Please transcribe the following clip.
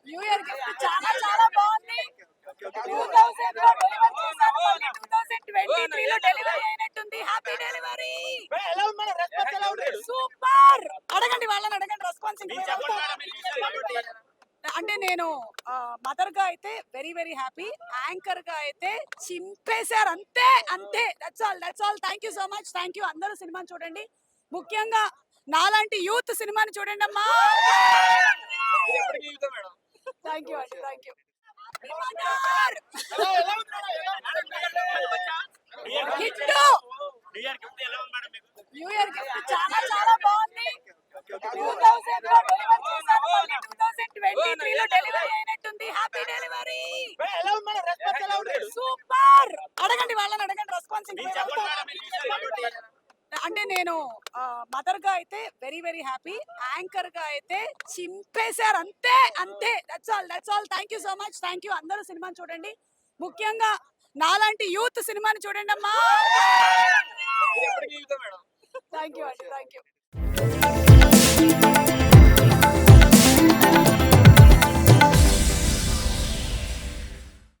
New year gift చాలా చాలా బాగుంది. 2000 లో డెలివర్ చేశాను, మళ్ళీ 2023 లో డెలివరీ అయినట్టుంది. Happy delivery. సూపర్. అడగండి, వాళ్ళని అడగండి రెస్పాన్స్. అంటే నేను మదర్ గా అయితే వెరీ వెరీ హ్యాపీ, యాంకర్ గా అయితే చింపేశారు. అంతే అంతే. That's all. Thank you so much. Thank you. అందరూ సినిమాని చూడండి, ముఖ్యంగా నాలాంటి యూత్ సినిమాని చూడండి అమ్మా. థ్యాంక్ యూ అండి, thank you. New year gift చాలా చాలా బాగుంది. 2000 లో డెలివర్ చేశాను, మళ్ళీ 2023 లో డెలివరీ అయినట్టుంది. Happy delivery. సూపర్. అడగండి, వాళ్ళని అడగండి రెస్పాన్స్. అంటే నేను మదర్ గా అయితే వెరీ వెరీ హ్యాపీ, యాంకర్ గా అయితే చింపేశారు. అంతే అంతే. That's all. Thank you so much. Thank you. అందరూ సినిమాని చూడండి, ముఖ్యంగా నాలాంటి యూత్ సినిమాని చూడండి అమ్మా. థ్యాంక్ యూ అండి, థ్యాంక్ యూ.